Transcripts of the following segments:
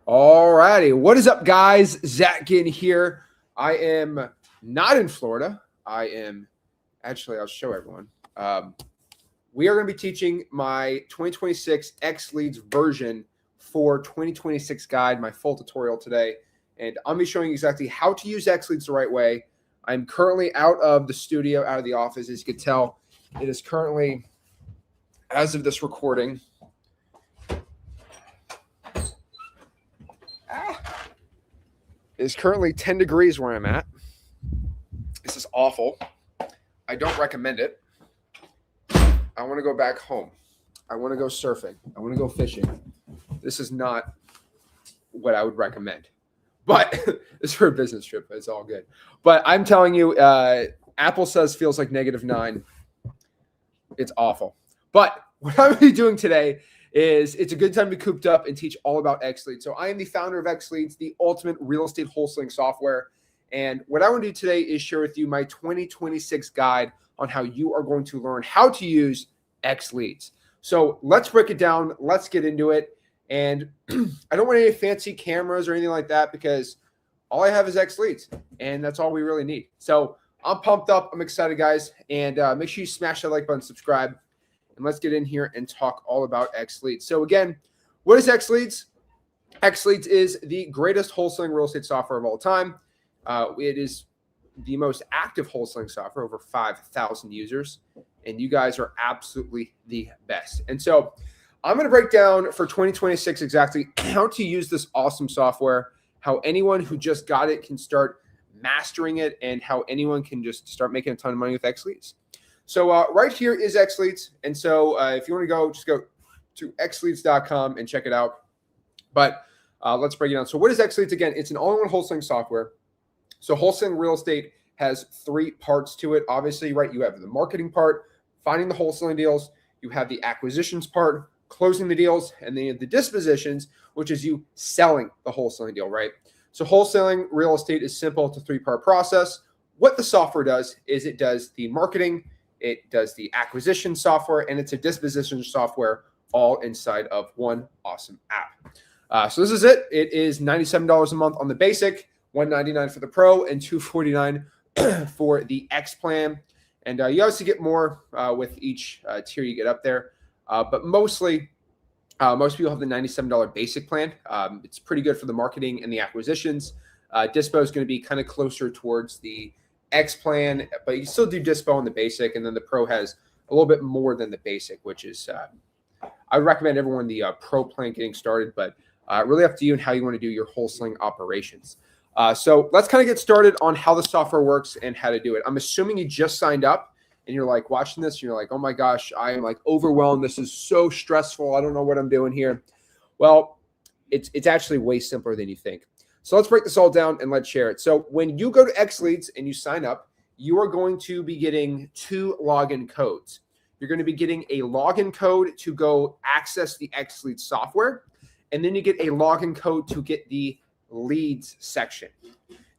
All righty. What is up, guys? Zach in here. I am not in Florida. I'll show everyone. We are going to be teaching my 2026 XLeads version for 2026 guide, my full tutorial today. And I'm going to be showing you exactly how to use XLeads the right way. I'm currently out of the studio, out of the office. As you can tell, it is currently, as of this recording, it is currently 10 degrees where I'm at. This is awful. I don't recommend it. I want to go back home. I want to go surfing. I want to go fishing. This is not what I would recommend. But it's for a business trip. It's all good. But I'm telling you, Apple says feels like -9. It's awful. But what I'm going to be doing today is it's a good time to be cooped up and teach all about XLeads. So I am the founder of XLeads, the ultimate real estate wholesaling software. And what I want to do today is share with you my 2026 guide on how you are going to learn how to use XLeads. So let's break it down. Let's get into it. And I don't want any fancy cameras or anything like that because all I have is XLeads, and that's all we really need. So I'm pumped up. I'm excited, guys. And make sure you smash that like button, subscribe, and let's get in here and talk all about XLeads. So again, what is XLeads? XLeads is the greatest wholesaling real estate software of all time. It is the most active wholesaling software, over 5,000 users, and you guys are absolutely the best. And so I'm going to break down for 2026 exactly how to use this awesome software, how anyone who just got it can start mastering it, and how anyone can just start making a ton of money with XLeads. So right here is XLeads. And so if you want to go, just go to xleads.com and check it out. But let's break it down. So what is XLeads? Again, it's an all-in-one wholesaling software. So wholesaling real estate has 3 parts to it. Obviously, right, you have the marketing part, finding the wholesaling deals. You have the acquisitions part, closing the deals, and then the dispositions, which is you selling the wholesaling deal, right? So wholesaling real estate is simple. It's a 3-part process. What the software does is it does the marketing, it does the acquisition software, and it's a disposition software all inside of one awesome app. So this is it. It is $97 a month on the basic, $199 for the pro, and $249 for the X plan. And you obviously get more with each tier you get up there. But mostly, most people have the $97 basic plan. It's pretty good for the marketing and the acquisitions. Dispo is going to be kind of closer towards the X plan, but you still do Dispo on the basic, and then the pro has a little bit more than the basic, which is I would recommend everyone the pro plan getting started, but really up to you and how you want to do your wholesaling operations. So let's kind of get started on how the software works and how to do it. I'm assuming you just signed up and you're like watching this and you're like, oh my gosh, I am like overwhelmed. This is so stressful. I don't know what I'm doing here. Well, it's actually way simpler than you think. So let's break this all down and let's share it. So when you go to XLeads and you sign up, you are going to be getting 2 login codes. You're going to be getting a login code to go access the XLeads software, and then you get a login code to get the leads section.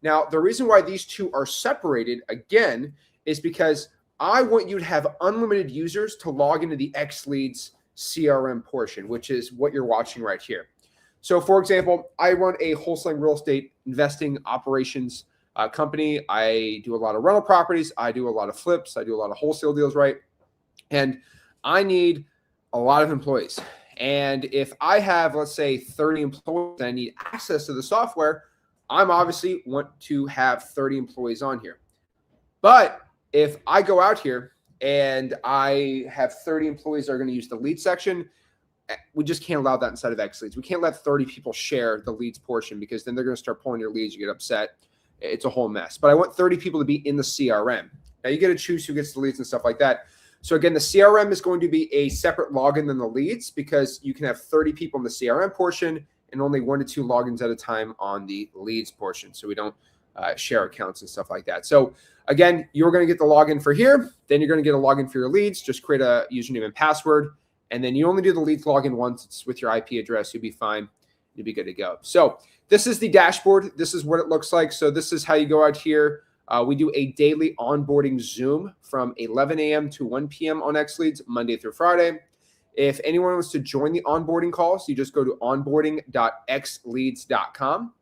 Now, the reason why these 2 are separated, again, is because I want you to have unlimited users to log into the XLeads CRM portion, which is what you're watching right here. So, for example, I run a wholesaling real estate investing operations company. I do a lot of rental properties. I do a lot of flips. I do a lot of wholesale deals, right? And I need a lot of employees. And if I have, let's say, 30 employees and I need access to the software, I'm obviously want to have 30 employees on here. But if I go out here and I have 30 employees that are going to use the lead section, we just can't allow that inside of XLeads. We can't let 30 people share the leads portion because then they're going to start pulling your leads. You get upset. It's a whole mess. But I want 30 people to be in the CRM. Now you get to choose who gets the leads and stuff like that. So again, the CRM is going to be a separate login than the leads because you can have 30 people in the CRM portion and only 1 to 2 logins at a time on the leads portion. So we don't share accounts and stuff like that. So again, you're going to get the login for here. Then you're going to get a login for your leads. Just create a username and password. And then you only do the leads login once. It's with your IP address. You'll be fine. You'll be good to go. So this is the dashboard. This is what it looks like. So this is how you go out here. We do a daily onboarding Zoom from 11 a.m. to 1 p.m. on XLeads, Monday through Friday. If anyone wants to join the onboarding calls, you just go to onboarding.xleads.com.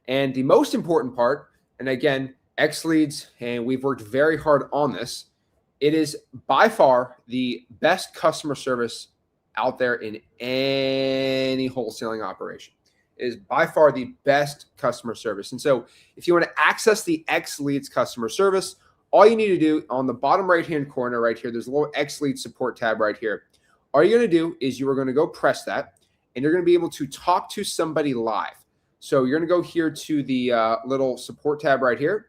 And the most important part, and again, XLeads, and we've worked very hard on this, it is by far the best customer service out there in any wholesaling operation. It is by far the best customer service. And so if you want to access the XLeads customer service, all you need to do on the bottom right-hand corner right here, there's a little XLeads support tab right here. All you're going to do is you are going to go press that, and you're going to be able to talk to somebody live. So you're going to go here to the little support tab right here,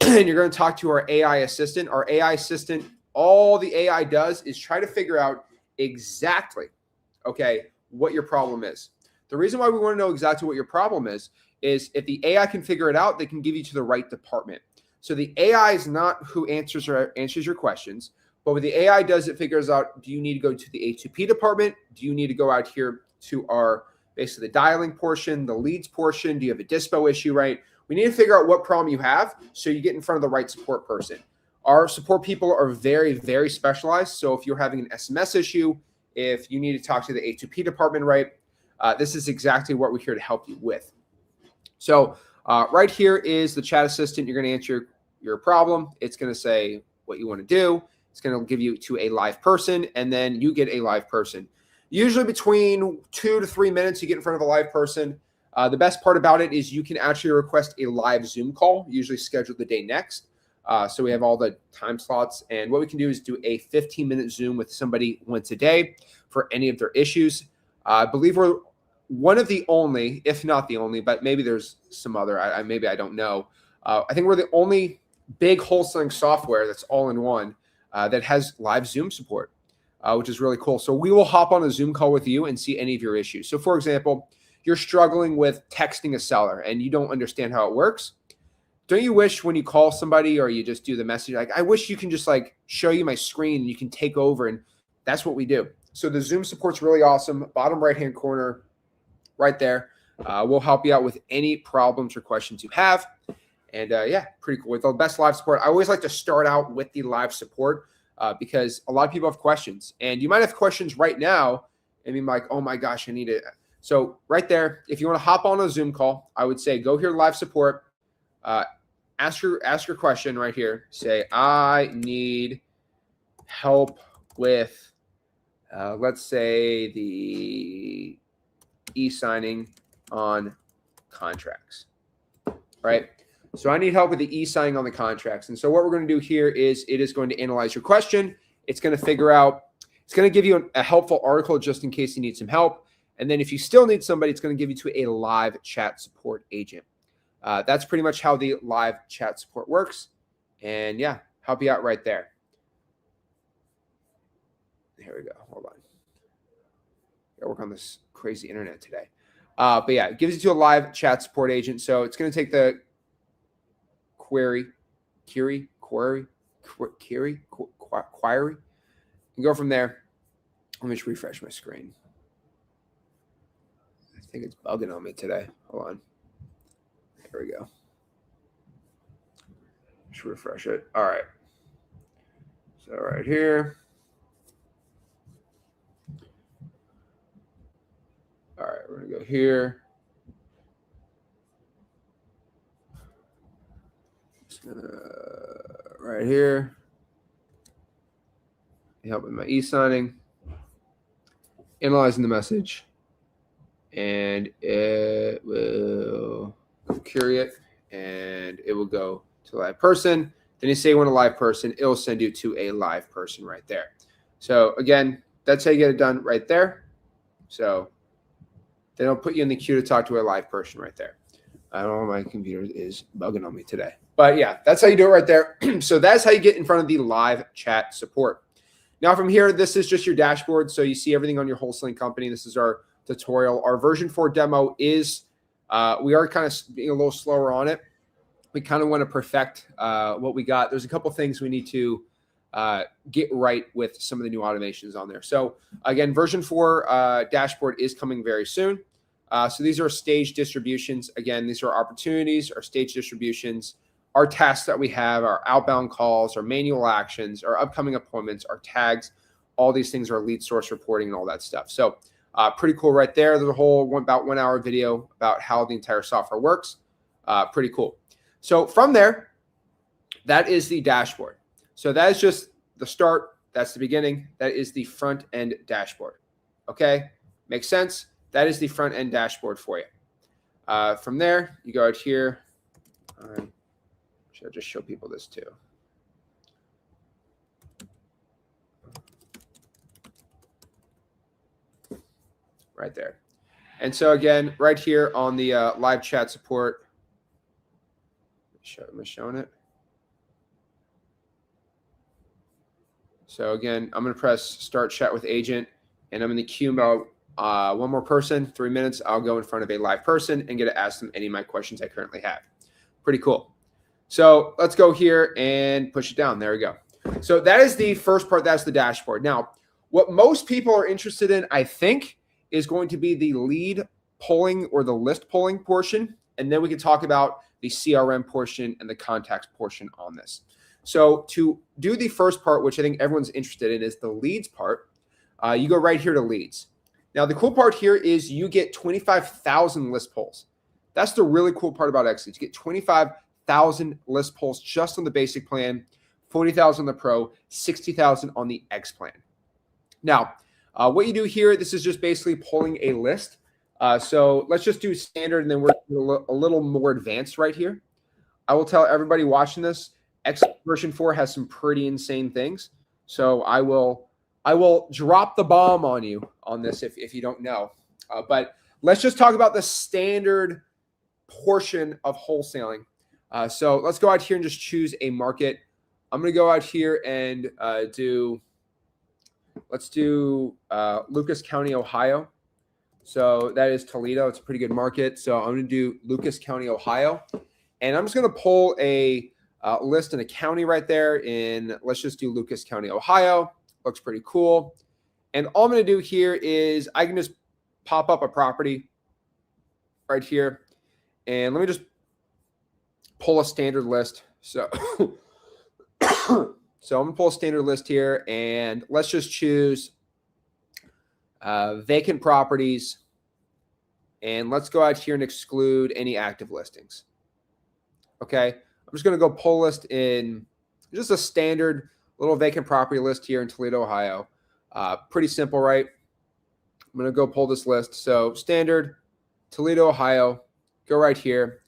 and you're going to talk to our AI assistant. Our AI assistant, all the AI does is try to figure out exactly, okay, what your problem is. The reason why we want to know exactly what your problem is if the AI can figure it out, they can give you to the right department. So the AI is not who answers your questions, but what the AI does, it figures out, do you need to go to the A2P department? Do you need to go out here to our basically the dialing portion, the leads portion? Do you have a dispo issue, right? We need to figure out what problem you have so you get in front of the right support person. Our support people are very, very specialized. So if you're having an SMS issue, if you need to talk to the A2P department, right, this is exactly what we're here to help you with. So right here is the chat assistant. You're going to answer your problem. It's going to say what you want to do. It's going to give you to a live person, and then you get a live person. Usually between 2 to 3 minutes, you get in front of a live person. The best part about it is you can actually request a live Zoom call, usually scheduled the day next. So we have all the time slots. And what we can do is do a 15-minute Zoom with somebody once a day for any of their issues. I believe we're one of the only, if not the only, but maybe there's some other, maybe I don't know. I think we're the only big wholesaling software that's all in one that has live Zoom support, which is really cool. So we will hop on a Zoom call with you and see any of your issues. So for example, you're struggling with texting a seller and you don't understand how it works. Don't you wish when you call somebody or you just do the message, like, I wish you can just like show you my screen and you can take over, and that's what we do. So the Zoom support's really awesome. Bottom right-hand corner right there. We'll help you out with any problems or questions you have. And yeah, pretty cool. With the best live support, I always like to start out with the live support because a lot of people have questions. And you might have questions right now and be like, oh my gosh, I need it. So right there, if you want to hop on a Zoom call, I would say go here, live support. Ask your question right here. Say, I need help with, let's say, the e-signing on contracts, right? So I need help with the e-signing on the contracts. And so what we're going to do here is it is going to analyze your question. It's going to figure out, it's going to give you a helpful article just in case you need some help. And then if you still need somebody, it's going to give you to a live chat support agent. That's pretty much how the live chat support works. And yeah, help you out right there. Here we go. Hold on. Gotta work on this crazy internet today. But yeah, it gives you to a live chat support agent. So it's going to take the query, and go from there. Let me just refresh my screen. I think it's bugging on me today. Hold on. There we go. Just refresh it. All right. So right here. All right, we're going to go here. Right here. Help with my e-signing. Analyzing the message. And it will query it, and it will go to a live person. Then you say you want a live person, it'll send you to a live person right there. So again, that's how you get it done right there. So then it'll put you in the queue to talk to a live person right there. I don't know, my computer is bugging on me today. But yeah, that's how you do it right there. So that's how you get in front of the live chat support. Now from here, this is just your dashboard. So you see everything on your wholesaling company. This is our tutorial. Our version 4 demo is, we are kind of being a little slower on it. We kind of want to perfect what we got. There's a couple things we need to get right with some of the new automations on there. So again, version 4 dashboard is coming very soon. So these are stage distributions. Again, these are opportunities, our stage distributions, our tasks that we have, our outbound calls, our manual actions, our upcoming appointments, our tags. all these things are lead source reporting and all that stuff. So pretty cool right there. There's a whole about 1 hour video about how the entire software works. Pretty cool. So from there, that is the dashboard. So that is just the start. That's the beginning. That is the front end dashboard. Okay, makes sense. That is the front end dashboard for you. From there, you go out here. Should I just show people this too? Right there. And so again, right here on the live chat support, am I showing it? So again, I'm going to press start chat with agent, and I'm going to queue about one more person, 3 minutes. I'll go in front of a live person and get to ask them any of my questions I currently have. Pretty cool. So let's go here and push it down. There we go. So that is the first part. That's the dashboard. Now, what most people are interested in, I think, is going to be the lead polling or the list polling portion. And then we can talk about the CRM portion and the contacts portion on this. So to do the first part, which I think everyone's interested in, is the leads part. You go right here to leads. Now, the cool part here is you get 25,000 list polls. That's the really cool part about XLeads. You get 25,000 list polls just on the basic plan, 40,000 on the pro, 60,000 on the X plan. Now, what you do here, this is just basically pulling a list. So let's just do standard, and then we're a little more advanced right here. I will tell everybody watching this, X version 4 has some pretty insane things. So I will drop the bomb on you on this if you don't know. But let's just talk about the standard portion of wholesaling. So let's go out here and just choose a market. I'm going to go out here and let's do Lucas County, Ohio. So that is Toledo. It's a pretty good market. So I'm going to do Lucas County, Ohio. And I'm just going to pull a list in a county right there. Let's just do Lucas County, Ohio. Looks pretty cool. And all I'm going to do here is I can just pop up a property right here. And let me just pull a standard list. So, I'm going to pull a standard list here. And let's just choose vacant properties. And let's go out here and exclude any active listings. Okay. I'm just going to go pull list in just a standard little vacant property list here in Toledo, Ohio. Pretty simple, right? I'm going to go pull this list. So standard Toledo, Ohio, go right here.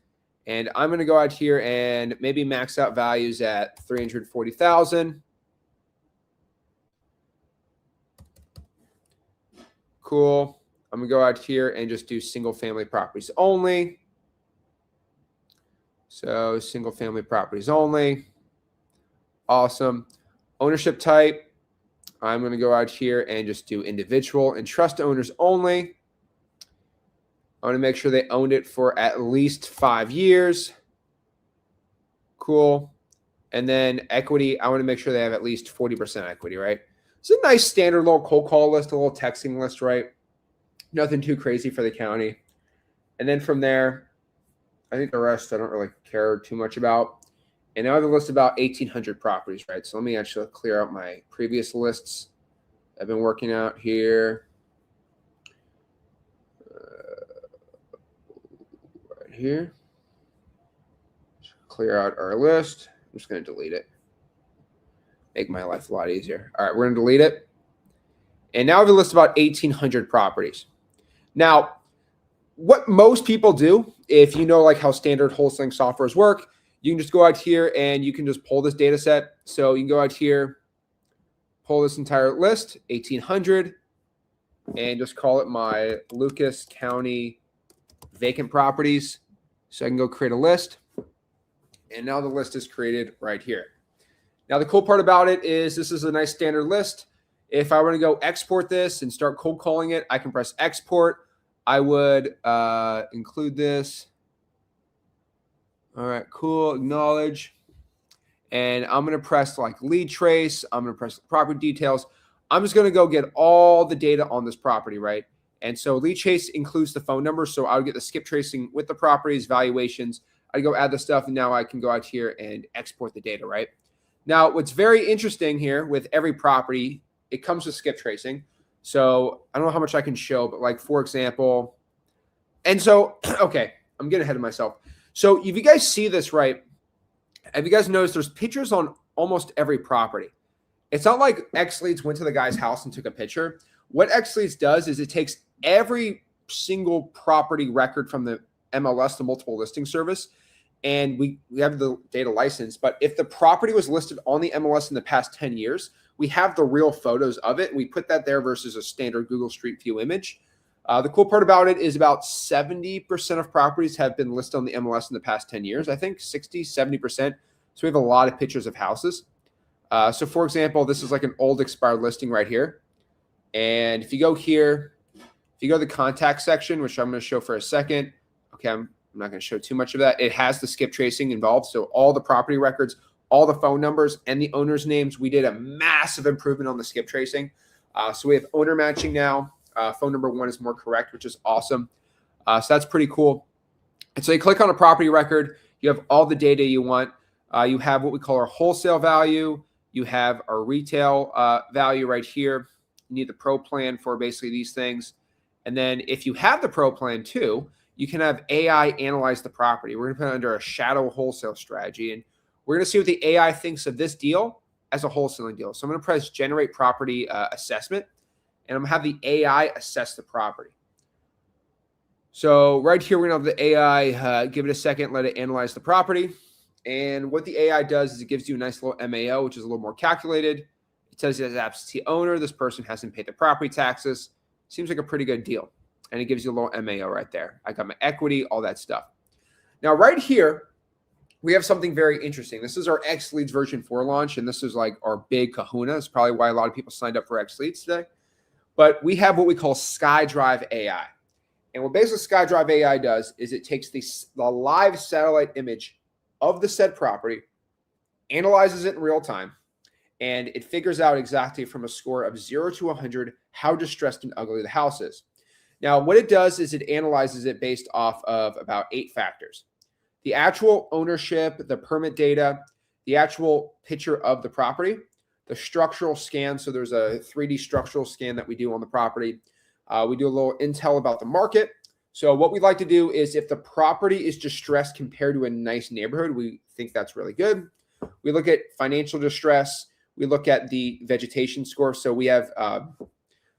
And I'm going to go out here and maybe max out values at 340,000. Cool. I'm going to go out here and just do single family properties only. So single family properties only. Awesome. Ownership type. I'm going to go out here and just do individual and trust owners only. I want to make sure they owned it for at least 5 years. Cool. And then equity, I want to make sure they have at least 40% equity, right? It's a nice standard little cold call list, a little texting list, right? Nothing too crazy for the county. And then from there, I think the rest I don't really care too much about. And now I have a list of about 1,800 properties, right? So let me actually clear out my previous lists I've been working out here. Right here. Just clear out our list. I'm just going to delete it. Make my life a lot easier. All right, we're going to delete it. And now I have a list of about 1,800 properties. Now, what most people do, if you know like how standard wholesaling softwares work, you can just go out here and you can just pull this data set. So you can go out here, pull this entire list, 1,800, and just call it my Lucas County vacant properties. So I can go create a list. And now the list is created right here. Now the cool part about it is this is a nice standard list. If I were to go export this and start cold calling it, I can press export. I would include this. All right, cool, acknowledge. And I'm going to press like lead trace. I'm going to press property details. I'm just going to go get all the data on this property, right? And so lead trace includes the phone number. So I would get the skip tracing with the properties, valuations. I go add the stuff, and now I can go out here and export the data, right? Now, what's very interesting here with every property it comes with skip tracing. So I don't know how much I can show, but like, for example, and so, okay, I'm getting ahead of myself. So if you guys see this, right, have you guys noticed there's pictures on almost every property? It's not like XLeads went to the guy's house and took a picture. What XLeads does is it takes every single property record from the MLS, the multiple listing service, and we have the data license. But if the property was listed on the MLS in the past 10 years, we have the real photos of it. And we put that there versus a standard Google Street View image. The cool part about it is about 70% of properties have been listed on the MLS in the past 10 years. I think 60, 70%. So we have a lot of pictures of houses. So for example, this is like an old expired listing right here. And if you go here, if you go to the contact section, which I'm going to show for a second, okay, I'm not going to show too much of that. It has the skip tracing involved. So all the property records, all the phone numbers, and the owner's names. We did a massive improvement on the skip tracing. So we have owner matching now. Phone number 1 is more correct, which is awesome. So that's pretty cool. And so you click on a property record. You have all the data you want. You have what we call our wholesale value. You have our retail value right here. You need the pro plan for basically these things. And then if you have the pro plan too, you can have AI analyze the property. We're going to put it under a shadow wholesale strategy. And we're going to see what the AI thinks of this deal as a wholesaling deal. So I'm going to press generate property assessment. And I'm going to have the AI assess the property. So right here, we're going to have the AI, give it a second, let it analyze the property. And what the AI does is it gives you a nice little MAO, which is a little more calculated. It tells you as absentee owner, this person hasn't paid the property taxes. Seems like a pretty good deal. And it gives you a little MAO right there. I got my equity, all that stuff. Now, right here, we have something very interesting. This is our XLeads version 4 launch, and this is like our big kahuna. It's probably why a lot of people signed up for XLeads today. But we have what we call SkyDrive AI. And what basically SkyDrive AI does is it takes the live satellite image of the said property, analyzes it in real time, and it figures out exactly from a score of 0 to 100 how distressed and ugly the house is. Now, what it does is it analyzes it based off of about 8 factors. The actual ownership, the permit data, the actual picture of the property, the structural scan. So there's a 3D structural scan that we do on the property. We do a little intel about the market. So what we'd like to do is if the property is distressed compared to a nice neighborhood, we think that's really good. We look at financial distress. We look at the vegetation score. So we have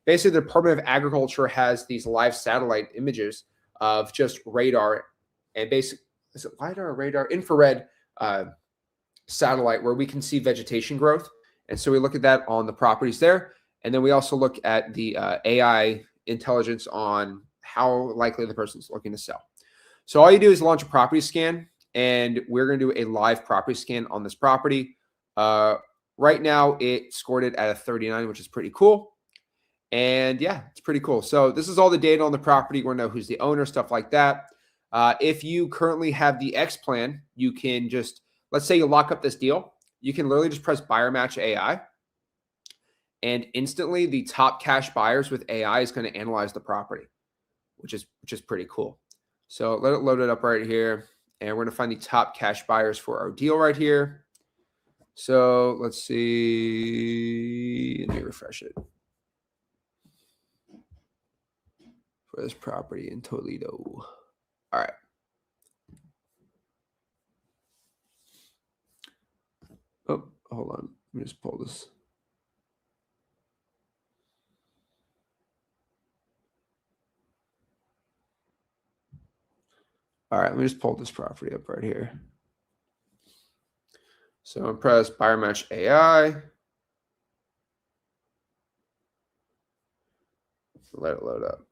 basically the Department of Agriculture has these live satellite images of just radar and basically, is it LiDAR or radar? Infrared satellite where we can see vegetation growth. And so we look at that on the properties there. And then we also look at the AI intelligence on how likely the person's looking to sell. So all you do is launch a property scan, and we're going to do a live property scan on this property. Right now, it scored it at a 39, which is pretty cool. And yeah, it's pretty cool. So this is all the data on the property. We're going to know who's the owner, stuff like that. If you currently have the X plan, you can just, let's say you lock up this deal. You can literally just press buyer match AI. And instantly, the top cash buyers with AI is going to analyze the property, which is pretty cool. So let it load it up right here. And we're going to find the top cash buyers for our deal right here. So let's see. Let me refresh it. For this property in Toledo. All right. Oh, hold on. Let me just pull this. All right, let me just pull this property up right here. So I'm press buyer match AI. Let it load up.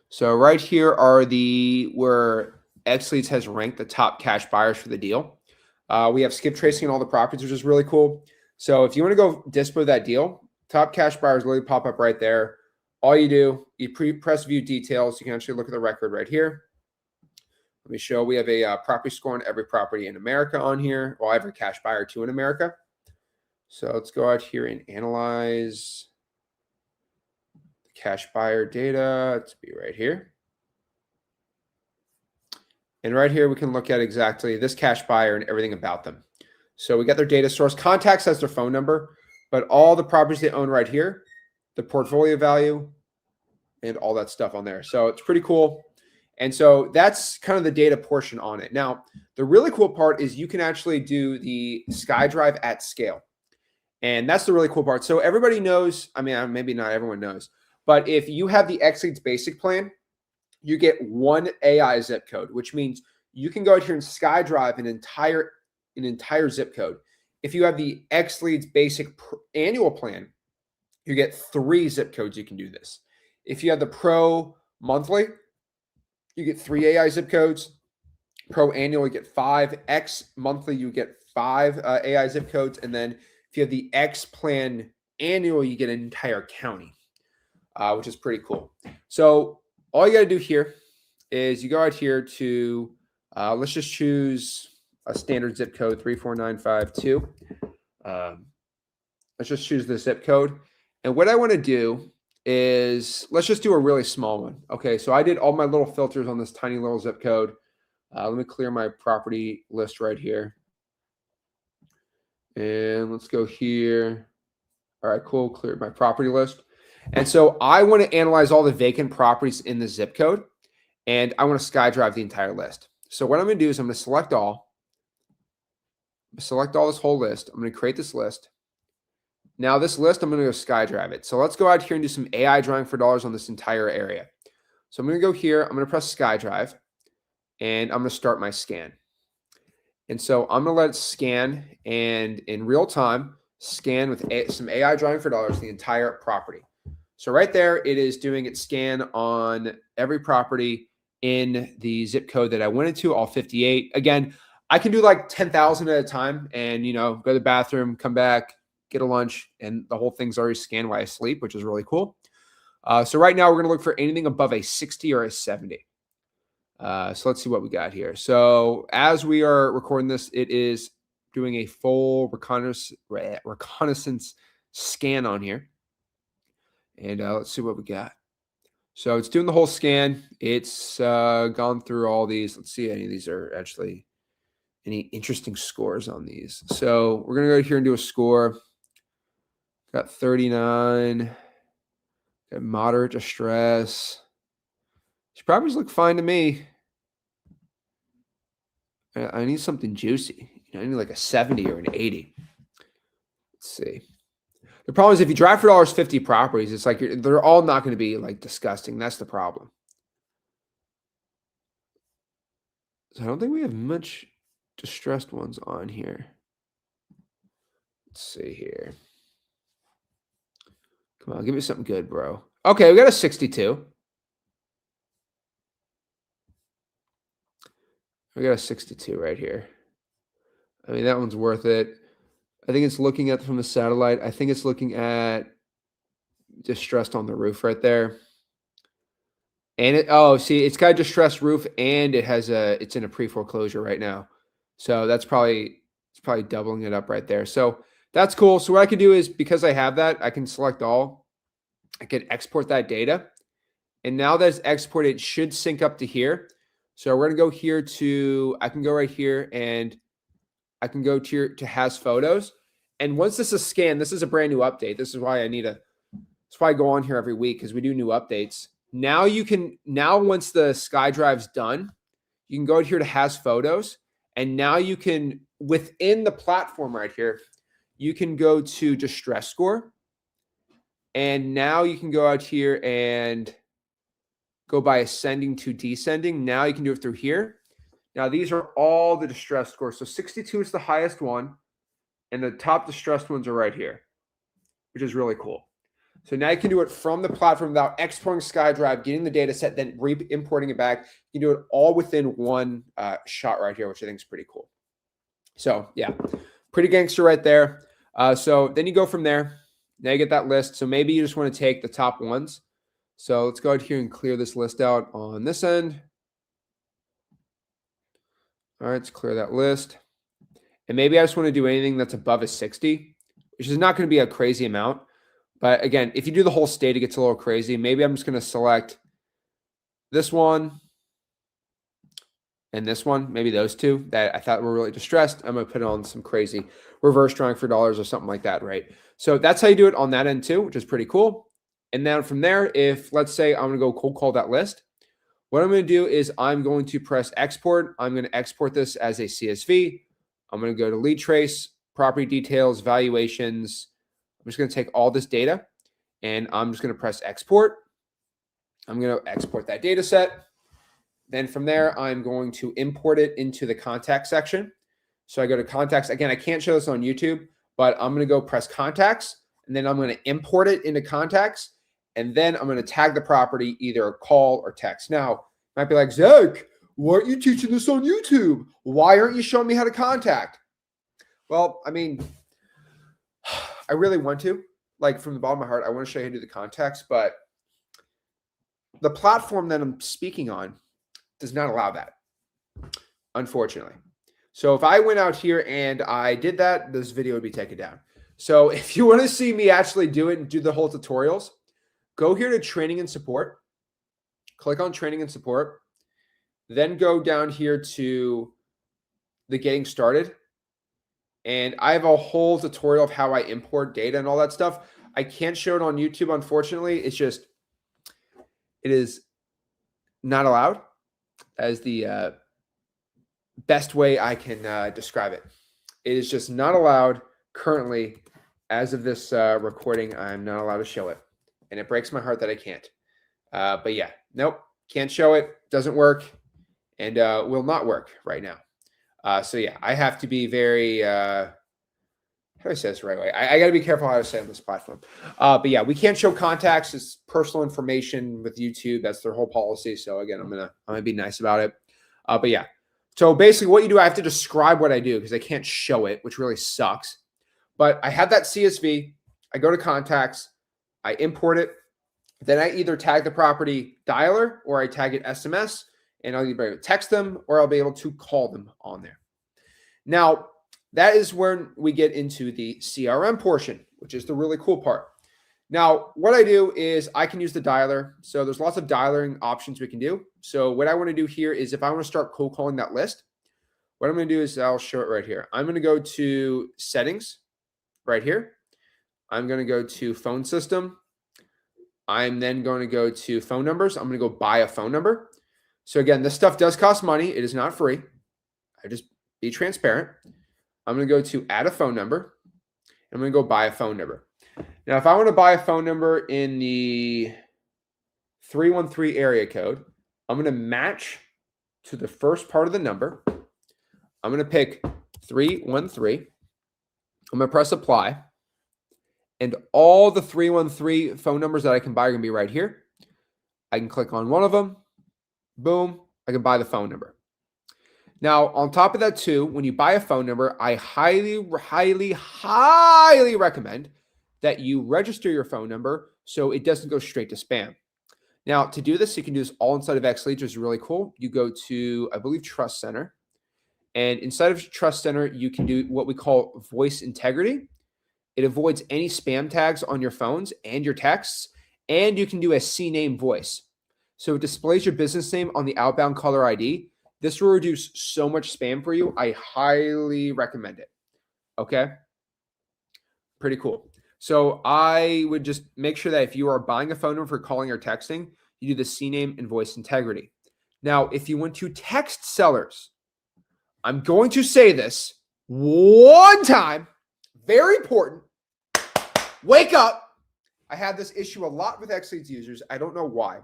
So right here are where XLeads has ranked the top cash buyers for the deal. We have skip tracing on all the properties, which is really cool. So if you want to go dispo that deal, top cash buyers literally pop up right there. All you do, you press view details. You can actually look at the record right here. Let me show. We have a property score on every property in America on here. Well, every cash buyer too in America. So let's go out here and analyze the cash buyer data. It's be right here. And right here, we can look at exactly this cash buyer and everything about them. So we got their data source. Contacts has their phone number, but all the properties they own right here, the portfolio value, and all that stuff on there. So it's pretty cool. And so that's kind of the data portion on it. Now, the really cool part is you can actually do the SkyDrive at scale. And that's the really cool part. So everybody knows, I mean, maybe not everyone knows, but if you have the XLeads basic plan, you get one AI zip code, which means you can go out here and SkyDrive an entire zip code. If you have the XLeads basic annual plan, you get 3 zip codes. You can do this. If you have the Pro monthly, you get 3 AI zip codes. Pro annual, you get 5. X monthly, you get 5 AI zip codes. And then if you have the X plan annual, you get an entire county, which is pretty cool. So all you got to do here is you go out here to, let's just choose a standard zip code, 34952. Let's just choose the zip code. And what I want to do is, let's just do a really small one. Okay, so I did all my little filters on this tiny little zip code. Let me clear my property list right here. And let's go here. All right, cool, cleared my property list. And so I want to analyze all the vacant properties in the zip code, and I want to SkyDrive the entire list. So what I'm going to do is I'm going to select all this whole list. I'm going to create this list. Now this list, I'm going to go SkyDrive it. So let's go out here and do some AI drawing for dollars on this entire area. So I'm going to go here. I'm going to press SkyDrive, and I'm going to start my scan. And so I'm going to let it scan, and in real time, scan with some AI drawing for dollars the entire property. So right there, it is doing its scan on every property in the zip code that I went into, all 58. Again, I can do like 10,000 at a time and, go to the bathroom, come back, get a lunch, and the whole thing's already scanned while I sleep, which is really cool. So right now, we're going to look for anything above a 60 or a 70. So let's see what we got here. So as we are recording this, it is doing a full reconnaissance scan on here. And let's see what we got. So it's doing the whole scan. It's gone through all these. Let's see if any of these are actually any interesting scores on these. So we're going to go here and do a score. Got 39. Got moderate distress. These properties look fine to me. I need something juicy. I need like a 70 or an 80. Let's see. The problem is if you drive for $50 properties, it's like they're all not going to be like disgusting. That's the problem. So I don't think we have much distressed ones on here. Let's see here. Come on, give me something good, bro. Okay, we got a 62. We got a 62 right here. I mean, that one's worth it. I think it's looking at from the satellite. I think it's looking at distressed on the roof right there. And see, it's got a distressed roof and it's in a pre-foreclosure right now. So it's probably doubling it up right there. So that's cool. So what I can do is, because I have that, I can select all. I can export that data. And now that it's exported, it should sync up to here. So we're going to go here to, I can go right here and I can go to has photos. And once this is scanned, this is a brand new update. This is why that's why I go on here every week, because we do new updates. Now once the SkyDrive's done, you can go out here to has photos. And now you can, within the platform right here, you can go to distress score. And now you can go out here and go by ascending to descending. Now you can do it through here. Now these are all the distress scores. So 62 is the highest one, and the top distressed ones are right here, which is really cool. So now you can do it from the platform without exporting SkyDrive, getting the data set, then re-importing it back. You can do it all within one shot right here, which I think is pretty cool. So yeah, pretty gangster right there. So then you go from there. Now you get that list. So maybe you just want to take the top ones. So let's go out here and clear this list out on this end. All right, let's clear that list. And maybe I just want to do anything that's above a 60, which is not going to be a crazy amount. But again, if you do the whole state, it gets a little crazy. Maybe I'm just going to select this one and this one, maybe those two that I thought were really distressed. I'm going to put on some crazy. reverse drawing for dollars or something like that, right? So that's how you do it on that end too, which is pretty cool. And then from there, if let's say I'm going to go cold call that list, what I'm going to do is I'm going to press export. I'm going to export this as a CSV. I'm going to go to lead trace, property details, valuations. I'm just going to take all this data and I'm just going to press export. I'm going to export that data set. Then from there, I'm going to import it into the contact section. So I go to contacts. Again, I can't show this on YouTube, but I'm going to go press contacts, and then I'm going to import it into contacts, and then I'm going to tag the property, either a call or text. Now, you might be like, Zach, why aren't you teaching this on YouTube? Why aren't you showing me how to contact? Well, I mean, I really want to. Like, from the bottom of my heart, I want to show you how to do the contacts, but the platform that I'm speaking on does not allow that, unfortunately. So if I went out here and I did that, this video would be taken down. So if you want to see me actually do it and do the whole tutorials, go here to training and support, click on training and support, then go down here to the getting started. And I have a whole tutorial of how I import data and all that stuff. I can't show it on YouTube, unfortunately. It's just, it is not allowed as the best way I can describe it. It is just not allowed currently. As of this recording, I'm not allowed to show it. And it breaks my heart that I can't. But yeah, nope, can't show it. Doesn't work and will not work right now. So yeah, I have to be very, how do I say this the right way? I got to be careful how to say on this platform. But yeah, we can't show contacts. It's personal information with YouTube. That's their whole policy. So again, I'm gonna be nice about it. But yeah, so basically what you do, I have to describe what I do because I can't show it, which really sucks. But I have that CSV. I go to contacts. I import it. Then I either tag the property dialer or I tag it SMS, and I'll either text them or I'll be able to call them on there. Now, that is when we get into the CRM portion, which is the really cool part. Now, what I do is I can use the dialer. So there's lots of dialing options we can do. So what I want to do here is if I want to start cold calling that list, what I'm going to do is I'll show it right here. I'm going to go to settings right here. I'm going to go to phone system. I'm then going to go to phone numbers. I'm going to go buy a phone number. So again, this stuff does cost money. It is not free. I just be transparent. I'm going to go to add a phone number. I'm going to go buy a phone number. Now, if I want to buy a phone number in the 313 area code, I'm going to match to the first part of the number. I'm going to pick 313. I'm going to press apply. And all the 313 phone numbers that I can buy are going to be right here. I can click on one of them. Boom. I can buy the phone number. Now, on top of that too, when you buy a phone number, I highly, highly, highly recommend that you register your phone number so it doesn't go straight to spam. Now, to do this, you can do this all inside of XLeads, which is really cool. You go to, I believe, Trust Center. And inside of Trust Center, you can do what we call voice integrity. It avoids any spam tags on your phones and your texts. And you can do a CNAME voice. So it displays your business name on the outbound caller ID. This will reduce so much spam for you. I highly recommend it. Okay? Pretty cool. So I would just make sure that if you are buying a phone number for calling or texting, you do the CNAME and voice integrity. Now, if you want to text sellers, I'm going to say this one time, very important. Wake up. I have this issue a lot with XLeads users. I don't know why.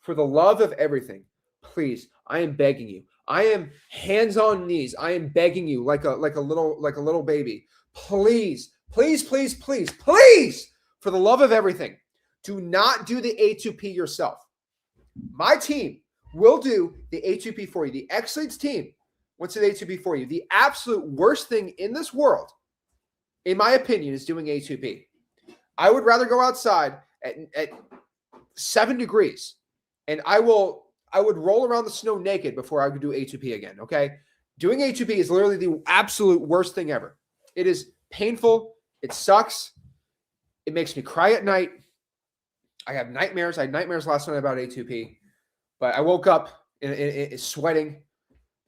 For the love of everything, please, I am begging you. I am hands on knees. I am begging you like a little baby. Please, please, please, please, please, for the love of everything, do not do the A2P yourself. My team will do the A2P for you. The XLeads team will do the A2P for you. The absolute worst thing in this world, in my opinion, is doing A2P. I would rather go outside at 7 degrees, and I would roll around the snow naked before I would do A2P again, okay? Doing A2P is literally the absolute worst thing ever. It is painful. It sucks. It makes me cry at night. I have nightmares. I had nightmares last night about A2P, but I woke up in sweating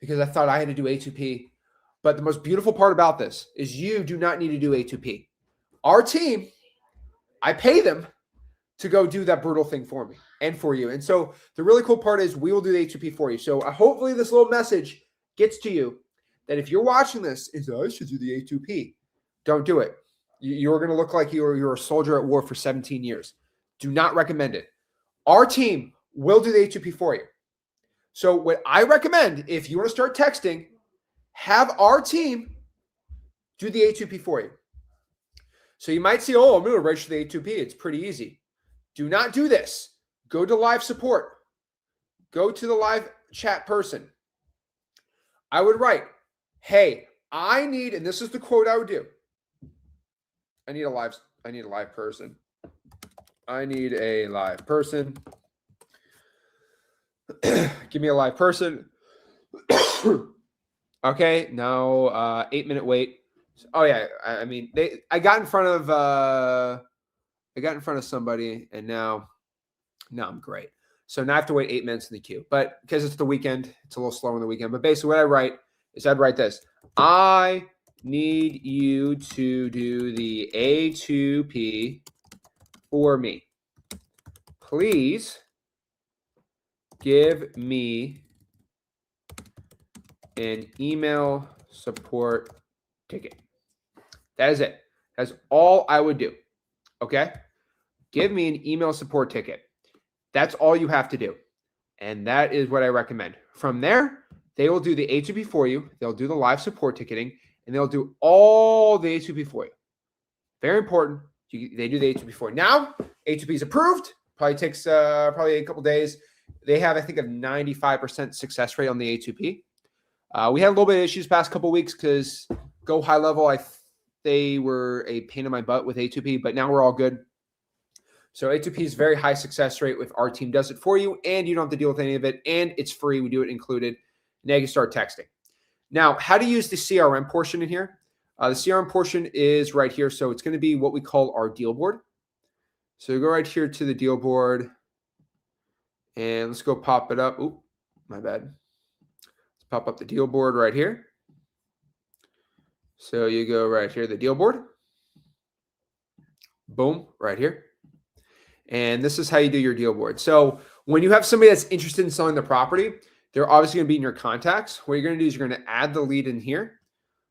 because I thought I had to do A2P. But the most beautiful part about this is you do not need to do A2P. Our team, I pay them to go do that brutal thing for me and for you. And so the really cool part is we will do the A2P for you. So hopefully this little message gets to you that if you're watching this, is I should do the A2P. Don't do it. You're going to look like you're a soldier at war for 17 years. Do not recommend it. Our team will do the A2P for you. So what I recommend, if you want to start texting, have our team do the A2P for you. So you might say, oh, I'm going to register the A2P. It's pretty easy. Do not do this. Go to live support. Go to the live chat person. I would write, hey, I need, and this is the quote I would do. I need a live person. I need a live person. Give me a live person. Okay, now 8-minute wait. Oh yeah, I mean I got in front of somebody and now I'm great. So now I have to wait 8 minutes in the queue. But because it's the weekend, it's a little slow on the weekend. But basically what I write is I'd write this. I need you to do the A2P for me. Please give me an email support ticket. That is it. That's all I would do. Okay? Give me an email support ticket. That's all you have to do. And that is what I recommend. From there, they will do the A2P for you. They'll do the live support ticketing, and they'll do all the A2P for you. Very important. They do the A2P for you. Now, A2P is approved. Probably takes probably a couple days. They have, I think, a 95% success rate on the A2P. We had a little bit of issues past couple weeks because Go High Level, they were a pain in my butt with A2P, but now we're all good. So A2P is very high success rate if our team does it for you, and you don't have to deal with any of it, and it's free. We do it included. Now you can start texting. Now, how to use the CRM portion in here? The CRM portion is right here. So it's going to be what we call our deal board. So you go right here to the deal board, and let's go pop it up. Oop, my bad. Let's pop up the deal board right here. So you go right here, the deal board. Boom, right here. And this is how you do your deal board. So when you have somebody that's interested in selling the property, they're obviously going to be in your contacts. What you're going to do is you're going to add the lead in here.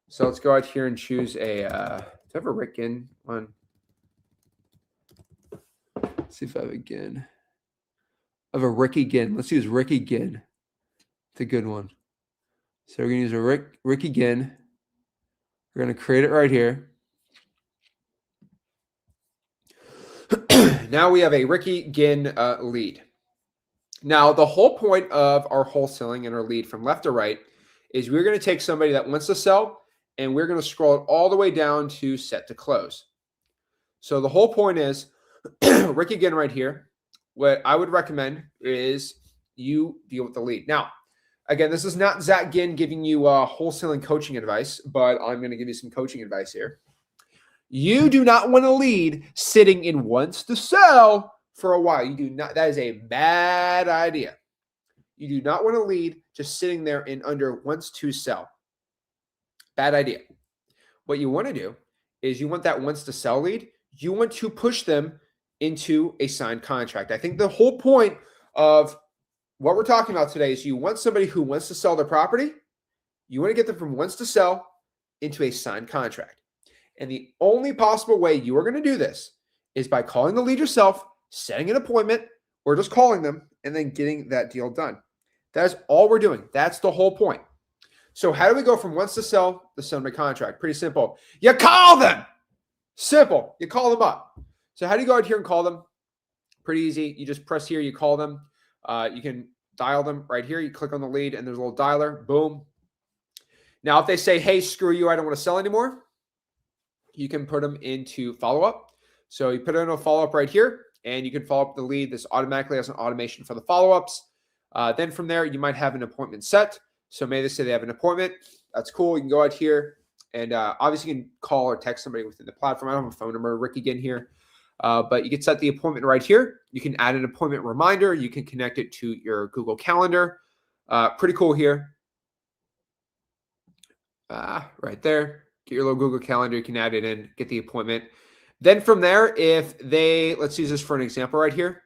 So let's go out here and choose a, do I have a Rick Ginn one? Let's see if I have a Ginn. I have a Ricky Ginn. Let's use Ricky Ginn. It's a good one. So we're going to use a Ricky Ginn. We're going to create it right here. Now we have a Ricky Ginn lead. Now, the whole point of our wholesaling and our lead from left to right is we're going to take somebody that wants to sell and we're going to scroll it all the way down to set to close. So the whole point is, Ricky Ginn right here, what I would recommend is you deal with the lead. Now, again, this is not Zach Ginn giving you wholesaling coaching advice, but I'm going to give you some coaching advice here. You do not want a lead sitting in wants to sell for a while. You do not. That is a bad idea. You do not want a lead just sitting there in under wants to sell. Bad idea. What you want to do is you want that wants to sell lead. You want to push them into a signed contract. I think the whole point of what we're talking about today is you want somebody who wants to sell their property. You want to get them from wants to sell into a signed contract. And the only possible way you are going to do this is by calling the lead yourself, setting an appointment, or just calling them and then getting that deal done. That is all we're doing. That's the whole point. So how do we go from wants to sell to sign a contract? Pretty simple. You call them. Simple. You call them up. So how do you go out here and call them? Pretty easy. You just press here. You call them. You can dial them right here. You click on the lead and there's a little dialer. Boom. Now, if they say, hey, screw you, I don't want to sell anymore, you can put them into follow-up. So you put it in a follow-up right here, and you can follow up the lead. This automatically has an automation for the follow-ups. Then from there, you might have an appointment set. So maybe they say they have an appointment. That's cool. You can go out here, and obviously you can call or text somebody within the platform. I don't have a phone number, Rick again here. But you can set the appointment right here. You can add an appointment reminder. You can connect it to your Google Calendar. Pretty cool here. right there. Get your little Google Calendar. You can add it in, get the appointment. Then from there, if they, let's use this for an example right here.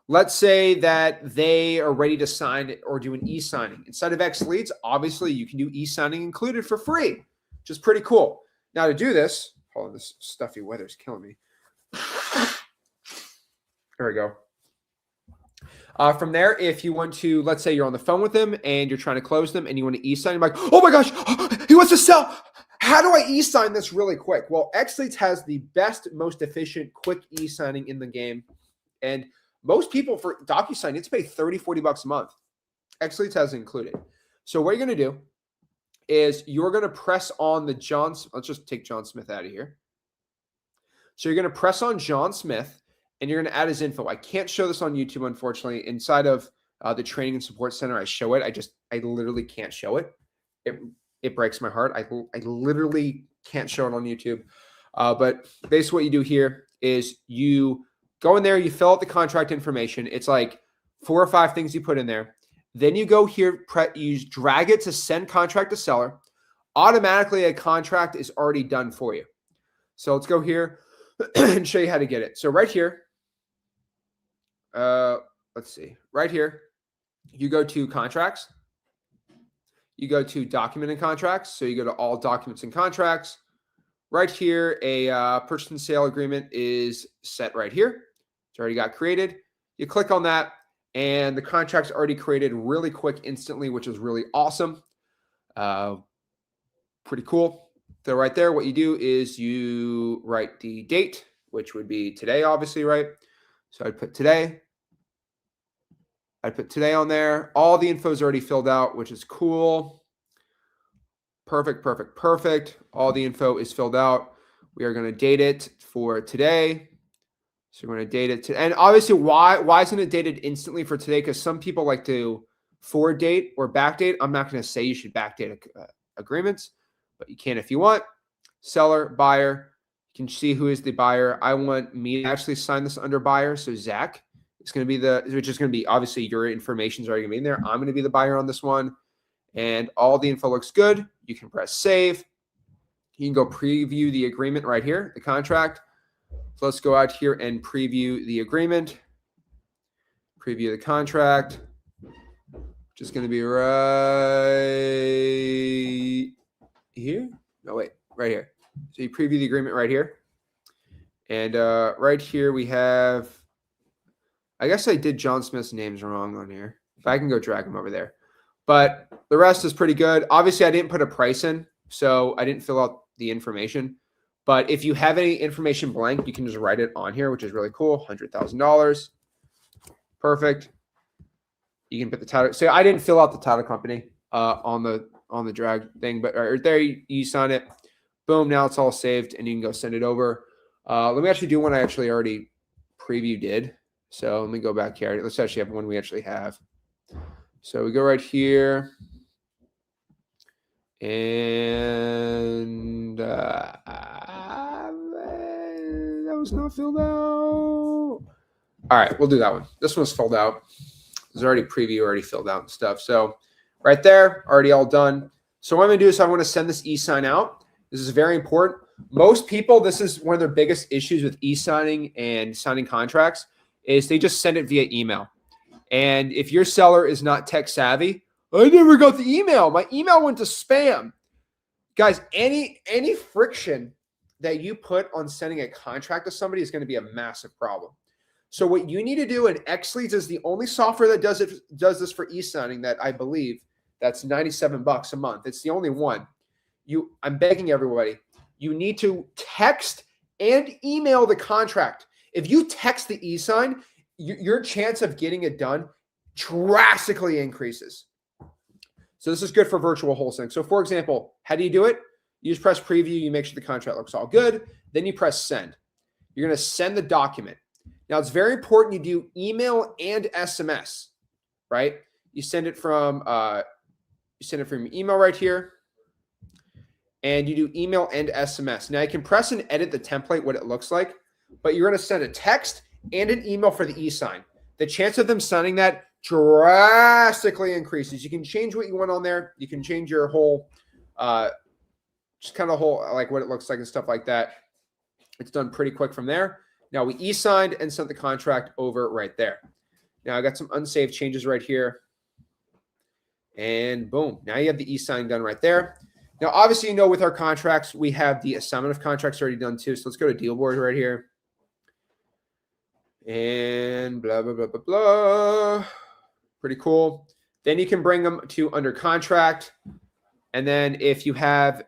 Let's say that they are ready to sign or do an e-signing. Inside of XLeads, obviously you can do e-signing included for free, which is pretty cool. Now to do this, hold on, this stuffy weather is killing me. There we go. From there, if you want to, let's say you're on the phone with them and you're trying to close them and you want to e-sign, you're like, oh my gosh, he wants to sell. How do I e-sign this really quick? Well, XLeads has the best, most efficient, quick e-signing in the game. And most people for DocuSign, you have to pay $30, $40 a month. XLeads has it included. So what you're going to do is you're going to press on the let's just take John Smith out of here. So you're going to press on John Smith and you're going to add his info. I can't show this on YouTube, unfortunately. Inside of the training and support center, I show it. I literally can't show it. It breaks my heart. I literally can't show it on YouTube. But basically what you do here is you go in there, you fill out the contract information. It's like 4 or 5 things you put in there. Then you go here, you drag it to send contract to seller. Automatically, a contract is already done for you. So let's go here and show you how to get it. So right here, let's see. Right here, you go to contracts. You go to document and contracts. So you go to all documents and contracts. Right here, a purchase and sale agreement is set right here. It's already got created. You click on that, and the contract's already created really quick, instantly, which is really awesome. Pretty cool. So right there, what you do is you write the date, which would be today, obviously, right? So I'd put today. I put today on there. All the info is already filled out, which is cool. Perfect, perfect, perfect. All the info is filled out. We are going to date it for today. So we're going to date it to, and obviously, why isn't it dated instantly for today? Because some people like to forward date or backdate. I'm not going to say you should backdate agreements, but you can if you want. Seller, buyer. You can see who is the buyer. I want me to actually sign this under buyer. So Zach. It's going to be which is going to be, obviously, your information is already going to be in there. I'm going to be the buyer on this one. And all the info looks good. You can press save. You can go preview the agreement right here, the contract. So let's go out here and preview the agreement. Preview the contract. Which is going to be right here. No, wait, right here. So you preview the agreement right here. And right here we have, I guess I did John Smith's names wrong on here. If I can go drag him over there. But the rest is pretty good. Obviously, I didn't put a price in, so I didn't fill out the information. But if you have any information blank, you can just write it on here, which is really cool. $100,000. Perfect. You can put the title. So I didn't fill out the title company on the drag thing, but right there you sign it. Boom, now it's all saved, and you can go send it over. Let me actually do one I actually already preview did. So let me go back here. Let's actually have one we actually have. So we go right here. And that was not filled out. All right, we'll do that one. This one's filled out. There's already preview, already filled out and stuff. So right there, already all done. So what I'm going to do is I want to send this e-sign out. This is very important. Most people, this is one of their biggest issues with e-signing and signing contracts is they just send it via email. And if your seller is not tech savvy, I never got the email. My email went to spam. Guys, any friction that you put on sending a contract to somebody is going to be a massive problem. So what you need to do, and XLeads is the only software that does this for e-signing that I believe that's $97 a month. It's the only one. I'm begging everybody, you need to text and email the contract. If you text the e-sign, your chance of getting it done drastically increases. So this is good for virtual wholesaling. So for example, how do you do it? You just press preview. You make sure the contract looks all good. Then you press send. You're going to send the document. Now it's very important you do email and SMS, right? You send it from your email right here. And you do email and SMS. Now you can press and edit the template, what it looks like, but you're going to send a text and an email for the e-sign. The chance of them signing that drastically increases. You can change what you want on there. You can change your whole Just kind of whole like what it looks like and stuff like that. It's done pretty quick from there. Now we e-signed and sent the contract over right there. Now I got some unsaved changes right here. And boom, now you have the e-sign done right there. Now, obviously, with our contracts, we have the assignment of contracts already done too. So let's go to deal board right here. And blah, blah, blah, blah, blah. Pretty cool. Then you can bring them to under contract. And then if you want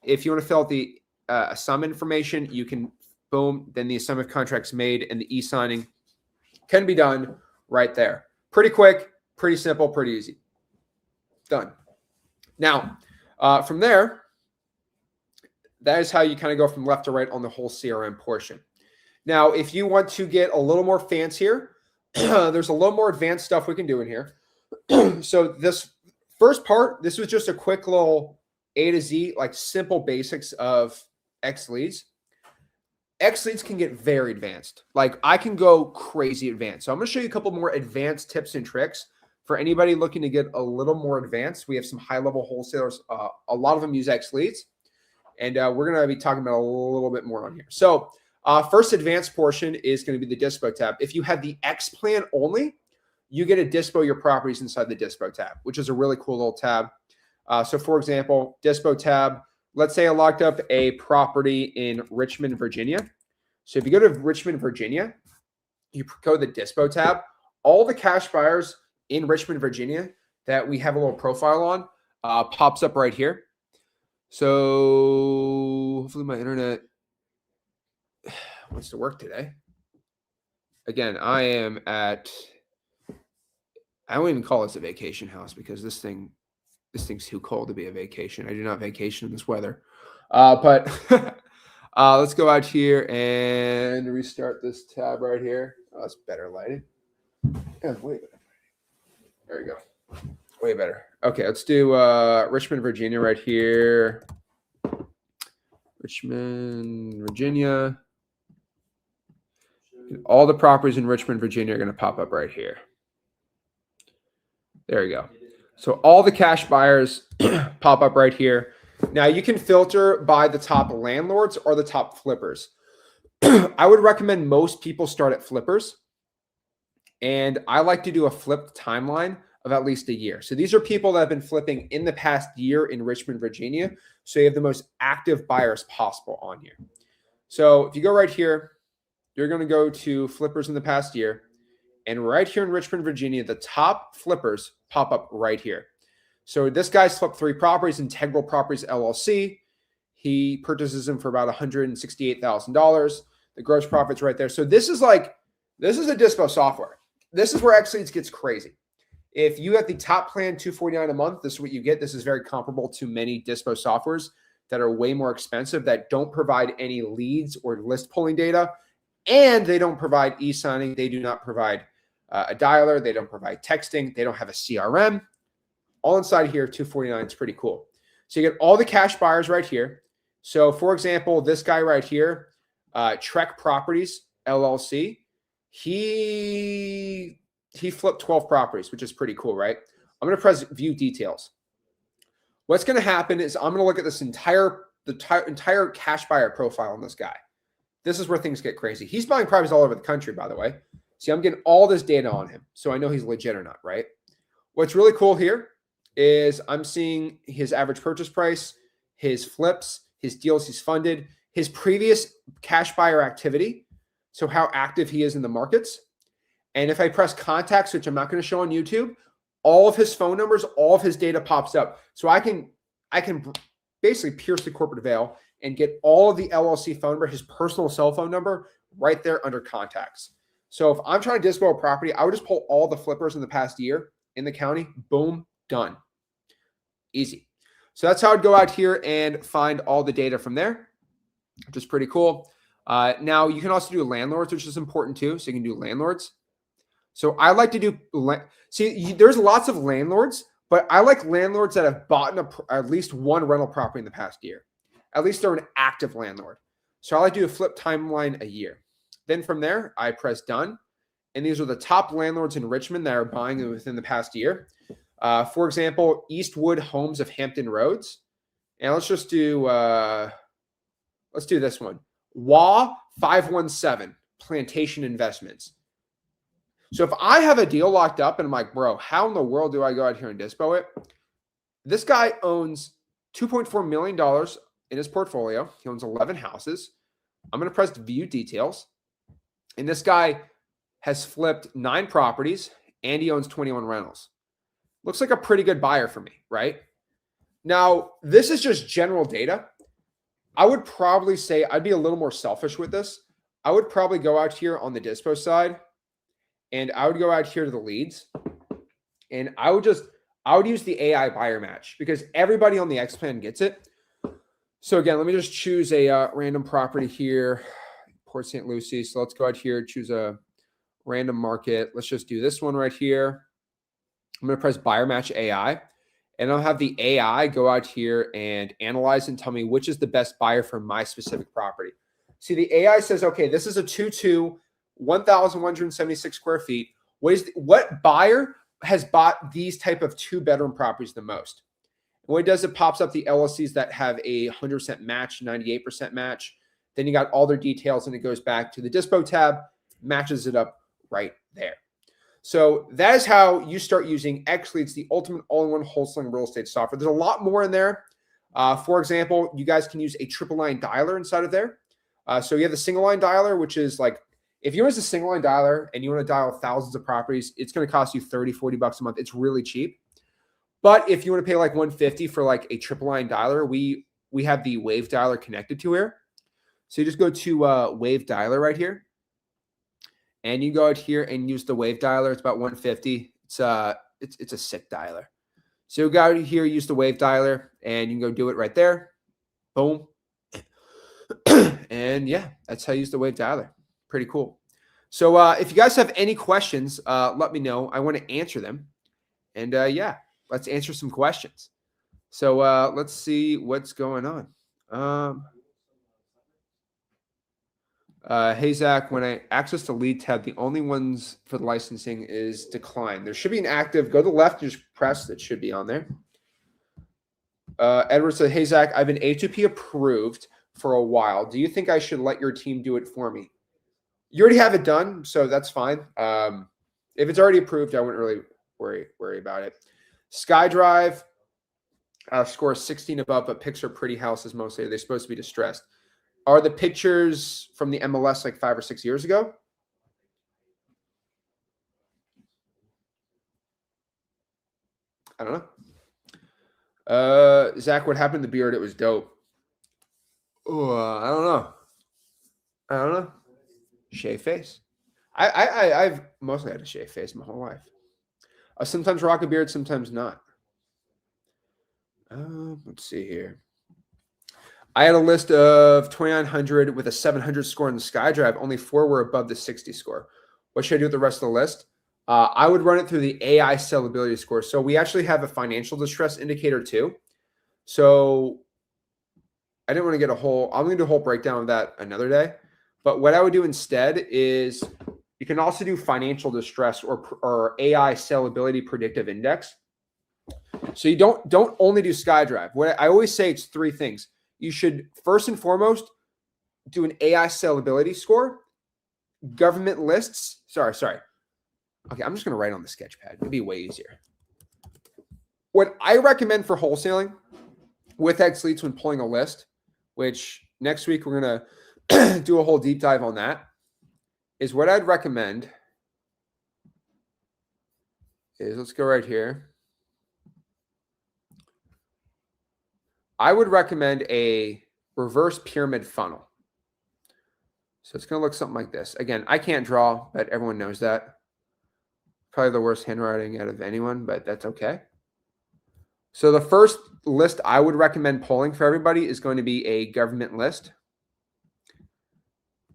to fill out the assignment information, you can, boom, then the assignment of contracts made and the e-signing can be done right there. Pretty quick, pretty simple, pretty easy. Done. Now, from there, that is how you kind of go from left to right on the whole CRM portion. Now, if you want to get a little more fancier, there's a little more advanced stuff we can do in here. So this first part, this was just a quick little A to Z, like simple basics of XLeads. XLeads can get very advanced. Like I can go crazy advanced. So I'm going to show you a couple more advanced tips and tricks for anybody looking to get a little more advanced. We have some high-level wholesalers. A lot of them use XLeads, and we're going to be talking about a little bit more on here. So first advanced portion is going to be the Dispo tab. If you have the X plan only, you get to Dispo your properties inside the Dispo tab, which is a really cool little tab. So for example, Dispo tab, let's say I locked up a property in Richmond, Virginia. So if you go to Richmond, Virginia, you go to the Dispo tab, all the cash buyers in Richmond, Virginia that we have a little profile on pops up right here. So hopefully my internet wants to work today. Again, I won't even call this a vacation house because this thing's too cold to be a vacation. I do not vacation in this weather. But let's go out here and restart this tab right here. Oh, that's better lighting. Yeah, way better. There you go. Way better. Okay, let's do Richmond, Virginia right here. Richmond, Virginia. All the properties in Richmond, Virginia are going to pop up right here. There you go. So all the cash buyers pop up right here. Now you can filter by the top landlords or the top flippers. I would recommend most people start at flippers. And I like to do a flipped timeline of at least a year. So these are people that have been flipping in the past year in Richmond, Virginia. So you have the most active buyers possible on here. So if you go right here, you're going to go to flippers in the past year. And right here in Richmond, Virginia, the top flippers pop up right here. So this guy's flipped 3 properties, Integral Properties LLC. He purchases them for about $168,000. The gross profit's right there. So this is a Dispo software. This is where XLeads gets crazy. If you have the top plan $249 a month, this is what you get. This is very comparable to many Dispo softwares that are way more expensive that don't provide any leads or list pulling data, and they don't provide e-signing. They do not provide a dialer. They don't provide texting. They don't have a CRM. All inside here, $249. It's pretty cool. So you get all the cash buyers right here. So for example, this guy right here, Trek Properties LLC, he flipped 12 properties, which is pretty cool, right? I'm going to press view details. What's going to happen is I'm going to look at this entire cash buyer profile on this guy. This is where things get crazy. He's buying properties all over the country, by the way. See, I'm getting all this data on him, so I know he's legit or not, right? What's really cool here is I'm seeing his average purchase price, his flips, his deals he's funded, his previous cash buyer activity, so how active he is in the markets. And if I press contacts, which I'm not going to show on YouTube, all of his phone numbers, all of his data pops up. So I can basically pierce the corporate veil and get all of the LLC phone number, his personal cell phone number, right there under contacts. So if I'm trying to dispo a property, I would just pull all the flippers in the past year in the county. Boom, done. Easy. So that's how I'd go out here and find all the data from there, which is pretty cool. Now, you can also do landlords, which is important too. So you can do landlords. So I like to do, there's lots of landlords, but I like landlords that have bought at least one rental property in the past year. At least they're an active landlord. So I like to do a flip timeline a year. Then from there, I press done. And these are the top landlords in Richmond that are buying within the past year. For example, Eastwood Homes of Hampton Roads And let's just do this one. WA 517 Plantation Investments. So if I have a deal locked up and I'm like, bro, how in the world do I go out here and dispo it? This guy owns $2.4 million in his portfolio. He owns 11 houses. I'm going to press view details. And this guy has flipped 9 properties and he owns 21 rentals. Looks like a pretty good buyer for me, right? Now, this is just general data. I would probably say I'd be a little more selfish with this. I would probably go out here on the dispo side and I would go out here to the leads and I would use the AI buyer match because everybody on the X plan gets it. So again, let me just choose a random property here, Port St. Lucie. So let's go out here, choose a random market. Let's just do this one right here. I'm going to press buyer match AI and I'll have the AI go out here and analyze and tell me which is the best buyer for my specific property. See, the AI says, okay, this is a 2-2, 1,176 square feet. What buyer has bought these type of 2-bedroom properties the most? And what it does, it pops up the LLCs that have a 100% match, 98% match. Then you got all their details and it goes back to the Dispo tab, matches it up right there. So that is how you start using XLeads, the ultimate all-in-one wholesaling real estate software. There's a lot more in there. For example, you guys can use a triple line dialer inside of there. So you have the single line dialer, which is like, if you use a single line dialer and you want to dial thousands of properties, it's going to cost you $30-40 a month. It's really cheap. But if you want to pay like $150 for like a triple line dialer, we have the wave dialer connected to here. So you just go to wave dialer right here. And you go out here and use the wave dialer. It's about $150. It's a sick dialer. So you go out here, use the wave dialer, and you can go do it right there. Boom. And yeah, that's how you use the wave dialer. Pretty cool. So if you guys have any questions, let me know. I want to answer them. And yeah, let's answer some questions. So let's see what's going on. Hey, Zach, when I access the lead tab, the only ones for the licensing is decline. There should be an active. Go to the left and just press. It should be on there. Edward said, hey, Zach, I've been A2P approved for a while. Do you think I should let your team do it for me? You already have it done, so that's fine. If it's already approved, I wouldn't really worry about it. SkyDrive score 16 above, but pics are pretty houses mostly. They're supposed to be distressed. Are the pictures from the MLS like 5 or 6 years ago? I don't know. Zach, what happened to the beard? It was dope. Oh, I don't know. Shave face. I've mostly had a shave face my whole life. I sometimes rock a beard, sometimes not. Let's see here. I had a list of 2,900 with a 700 score in the SkyDrive. Only 4 were above the 60 score. What should I do with the rest of the list? I would run it through the AI sellability score. So we actually have a financial distress indicator too. So I didn't want to get I'm going to do a whole breakdown of that another day. But what I would do instead is you can also do financial distress or AI sellability predictive index. So you don't only do SkyDrive. What I always say, it's 3 things. You should first and foremost do an AI sellability score, government lists. Sorry. Okay, I'm just going to write on the sketch pad. It'd be way easier. What I recommend for wholesaling with XLeads when pulling a list, which next week we're going to do a whole deep dive on that, is what I'd recommend is, let's go right here. I would recommend a reverse pyramid funnel. So it's going to look something like this. Again, I can't draw, but everyone knows that. Probably the worst handwriting out of anyone, but that's okay. So the first list I would recommend pulling for everybody is going to be a government list.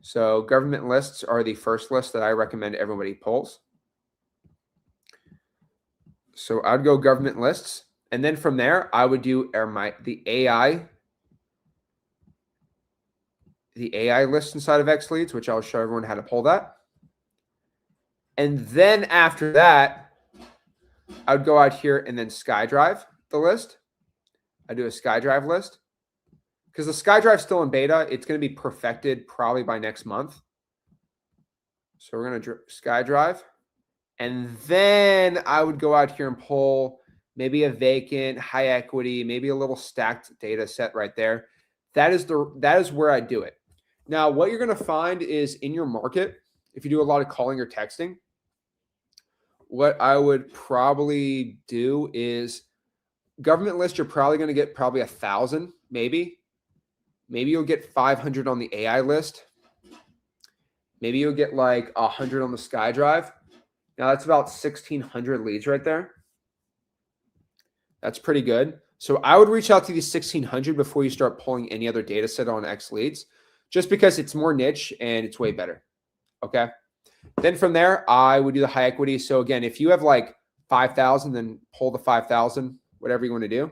So government lists are the first list that I recommend everybody pulls. So I'd go government lists. And then from there, I would do the AI list inside of XLeads, which I'll show everyone how to pull that. And then after that, I would go out here and then SkyDrive the list. I do a SkyDrive list because the SkyDrive's still in beta. It's going to be perfected probably by next month. So we're going to SkyDrive. And then I would go out here and pull maybe a vacant, high equity, maybe a little stacked data set right there. That is where I do it. Now, what you're going to find is in your market, if you do a lot of calling or texting, what I would probably do is government list, you're probably going to get probably 1,000, maybe. Maybe you'll get 500 on the AI list. Maybe you'll get like 100 on the SkyDrive. Now that's about 1,600 leads right there. That's pretty good. So I would reach out to these 1,600 before you start pulling any other data set on XLeads, just because it's more niche and it's way better. Okay. Then from there, I would do the high equity. So again, if you have like 5,000, then pull the 5,000, whatever you want to do.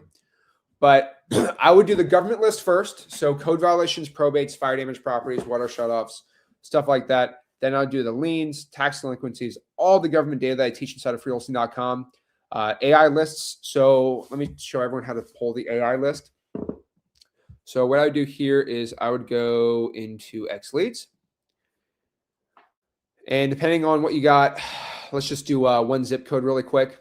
But I would do the government list first. So code violations, probates, fire damage properties, water shutoffs, stuff like that. Then I'll do the liens, tax delinquencies, all the government data that I teach inside of freehosting.com. AI lists. So let me show everyone how to pull the AI list. So what I would do here is I would go into XLeads. And depending on what you got, let's just do one zip code really quick.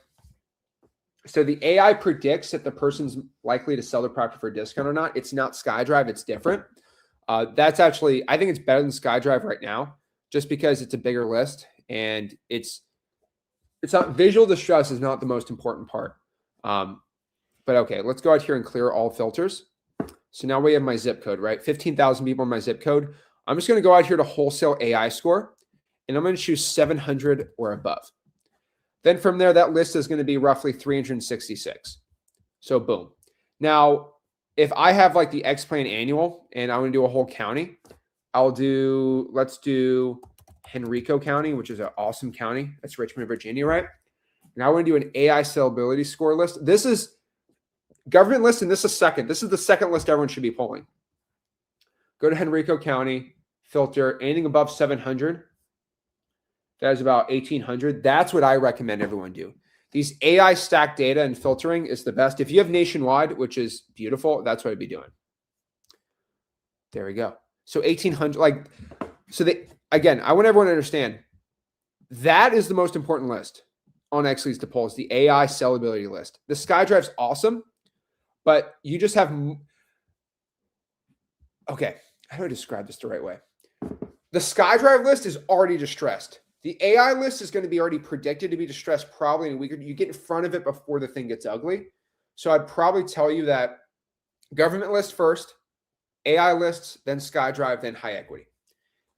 So the AI predicts if the person's likely to sell their property for a discount or not. It's not SkyDrive. It's different. That's actually, I think it's better than SkyDrive right now, just because it's a bigger list and it's not, visual distress is not the most important part. But okay, let's go out here and clear all filters. So now we have my zip code, right? 15,000 people in my zip code. I'm just going to go out here to wholesale AI score, and I'm going to choose 700 or above. Then from there, that list is going to be roughly 366. So boom. Now, if I have like the X plan annual and I want to do a whole county, let's do Henrico County, which is an awesome county. That's Richmond, Virginia, right? And I want to do an AI sellability score list. This is government list, and this is second. This is the second list everyone should be pulling. Go to Henrico County, filter anything above 700. That is about 1,800. That's what I recommend everyone do. These AI stacked data and filtering is the best. If you have nationwide, which is beautiful, that's what I'd be doing. There we go. So 1,800, again, I want everyone to understand that is the most important list on XLeads to pull is the AI sellability list. The SkyDrive's awesome, but you just have, okay, how do I describe this the right way? The SkyDrive list is already distressed. The AI list is going to be already predicted to be distressed probably in a week. You get in front of it before the thing gets ugly. So I'd probably tell you that government list first, AI lists, then SkyDrive, then high equity.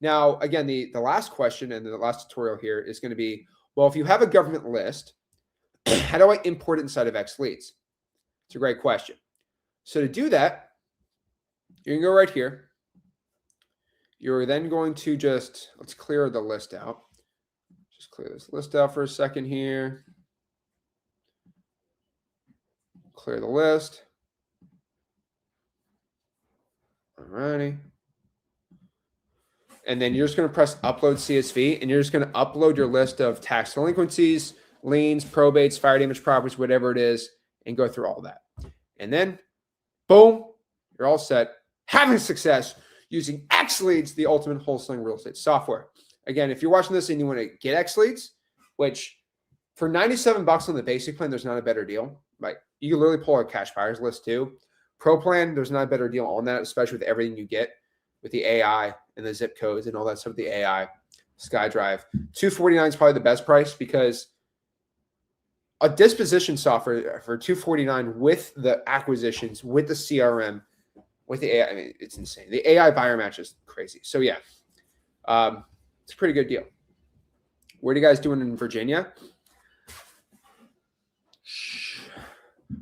Now, again, the last question and the last tutorial here is going to be, well, if you have a government list, how do I import it inside of XLeads? It's a great question. So to do that, you can go right here. You're then going to let's clear the list out. Just clear this list out for a second here. Clear the list. All righty. And then you're just going to press upload CSV, and you're just going to upload your list of tax delinquencies, liens, probates, fire damage properties, whatever it is, and go through all that. And then, boom, you're all set. Having success using XLeads, the ultimate wholesaling real estate software. Again, if you're watching this and you want to get XLeads, which for $97 on the basic plan, there's not a better deal. Like you can literally pull a cash buyers list too. Pro plan, there's not a better deal on that, especially with everything you get with the AI and the zip codes and all that stuff. The AI, SkyDrive, $249 is probably the best price because a disposition software for $249 with the acquisitions, with the CRM, with the AI, I mean, it's insane. The AI buyer match is crazy. So yeah. It's a pretty good deal. What are you guys doing in Virginia?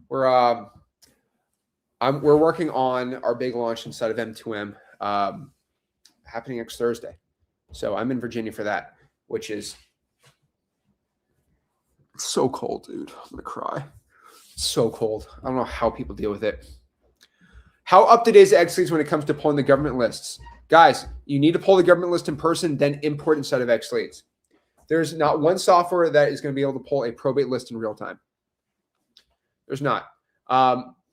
We're working on our big launch inside of M2M happening next Thursday. So I'm in Virginia for that, which is so cold, dude. I'm gonna cry. It's so cold. I don't know how people deal with it. How up to date is XLeads when it comes to pulling the government lists? Guys, you need to pull the government list in person, then import inside of XLeads. There's not one software that is going to be able to pull a probate list in real time. There's not.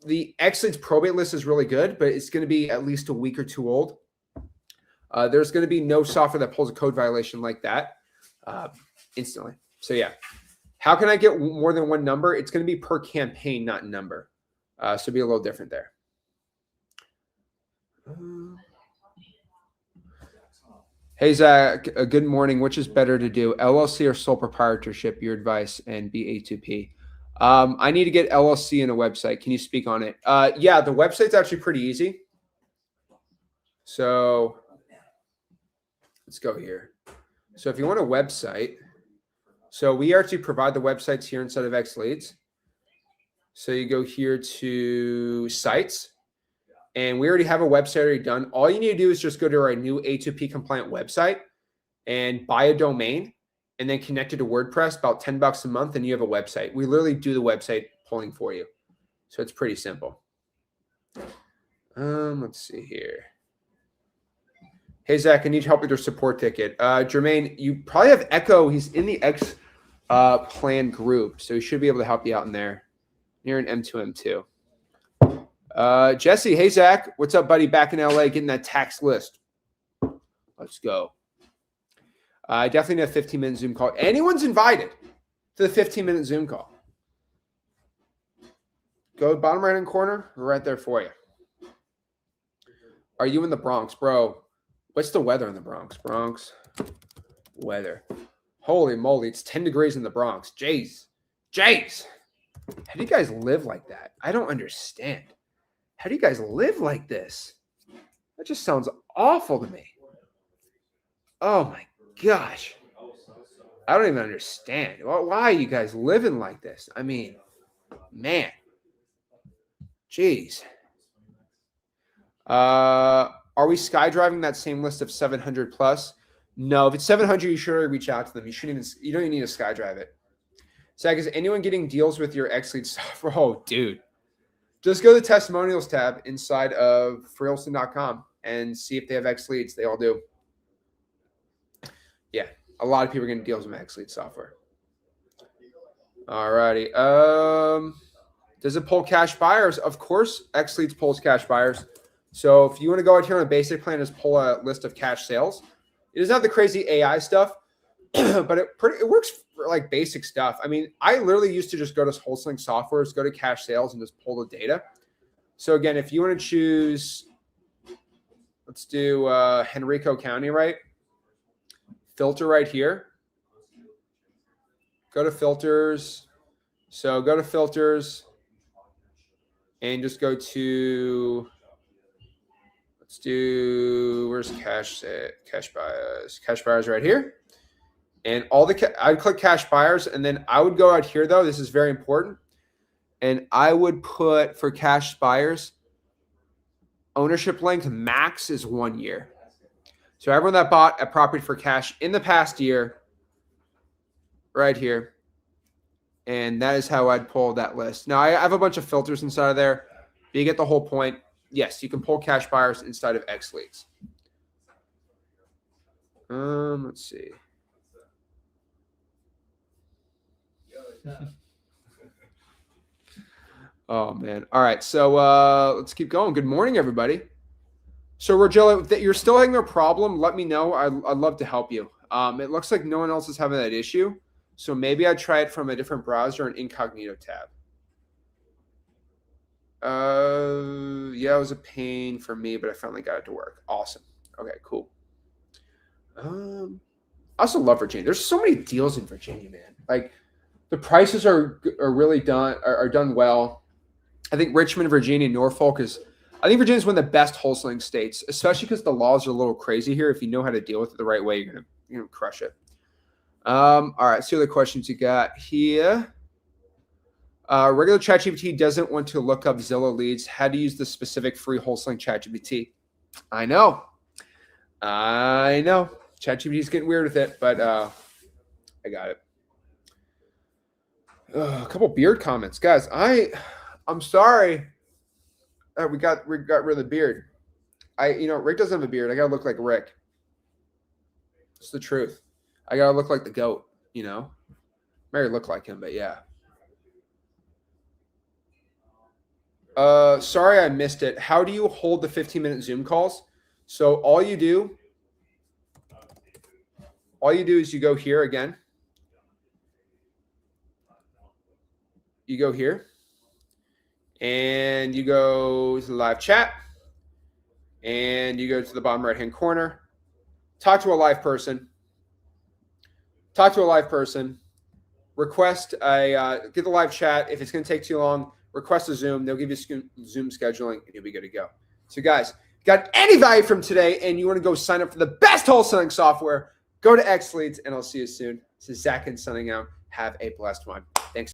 the XLeads probate list is really good, but it's going to be at least a week or two old. There's going to be no software that pulls a code violation like that instantly. So yeah, how can I get more than one number? It's going to be per campaign, not number. So it'll be a little different there. Hey, Zach, good morning. Which is better to do, LLC or sole proprietorship? Your advice, and B2P. I need to get LLC in a website. Can you speak on it? Yeah, the website's actually pretty easy. So let's go here. So if you want a website, so we actually provide the websites here inside of XLeads. So you go here to sites, and we already have a website already done. All you need to do is just go to our new A2P compliant website and buy a domain and then connect it to WordPress, about $10 a month, and you have a website. We literally do the website pulling for you. So it's pretty simple. Let's see here. Hey, Zach, I need help with your support ticket. Jermaine, you probably have Echo. He's in the X plan group, so he should be able to help you out in there. You're an M2, M2. Jesse, hey, Zach. What's up, buddy? Back in LA getting that tax list. Let's go. I definitely need a 15-minute Zoom call. Anyone's invited to the 15-minute Zoom call. Go bottom right-hand corner. We're right there for you. Are you in the Bronx, bro? What's the weather in the Bronx? Bronx weather. Holy moly, it's 10 degrees in the Bronx. Jeez. How do you guys live like that? I don't understand. How do you guys live like this? That just sounds awful to me. Oh my gosh. I don't even understand. Why are you guys living like this? I mean, man. Jeez. Are we skydriving that same list of 700 plus? No, if it's 700, you should already reach out to them. You don't even need to skydrive it. Zach, is anyone getting deals with your XLeads software? Oh, dude. Just go to the testimonials tab inside of freeholston.com and see if they have XLeads. They all do. Yeah, a lot of people are getting deals with XLeads software. All righty. Does it pull cash buyers? Of course, XLeads pulls cash buyers. So if you want to go out here on a basic plan, just pull a list of cash sales. It doesn't have the crazy AI stuff, but it works for like basic stuff. I mean, I literally used to just go to wholesaling softwares, go to cash sales, and just pull the data. So again, if you want to choose, let's do Henrico County, right? Filter right here. Go to filters. So go to filters and just go to, let's do, where's cash buyers? Cash buyers right here. And I'd click cash buyers, and then I would go out here though. This is very important. And I would put for cash buyers, ownership length max is 1 year. So everyone that bought a property for cash in the past year, right here. And that is how I'd pull that list. Now I have a bunch of filters inside of there. But you get the whole point. Yes, you can pull cash buyers inside of XLeads. Let's see. Oh man. All right. So let's keep going. Good morning, everybody. So Rogelio, that you're still having a problem, let me know. I'd love to help you. It looks like no one else is having that issue. So maybe I'd try it from a different browser, an incognito tab. Yeah, it was a pain for me, but I finally got it to work. Awesome. Okay, cool. I also love Virginia. There's so many deals in Virginia, man. Like the prices are really done well. I think Richmond, Virginia, Norfolk I think Virginia is one of the best wholesaling states, especially because the laws are a little crazy here. If you know how to deal with it the right way, you're gonna crush it. All right, see other questions you got here. Regular ChatGPT doesn't want to look up Zillow leads. How to use the specific free wholesaling ChatGPT? I know. ChatGPT is getting weird with it, but I got it. A couple beard comments, guys. I'm sorry. We got rid of the beard. Rick doesn't have a beard. I gotta look like Rick. It's the truth. I gotta look like the goat. Maybe look like him, but yeah. Sorry, I missed it. How do you hold the 15-minute Zoom calls? So all you do is you go here again. You go here and you go to the live chat and you go to the bottom right-hand corner. Talk to a live person. Request get the live chat. If it's going to take too long, request a Zoom. They'll give you Zoom scheduling, and you'll be good to go. So, guys, got any value from today, and you want to go sign up for the best wholesaling software, go to XLeads, and I'll see you soon. This is Zach signing out. Have a blessed one.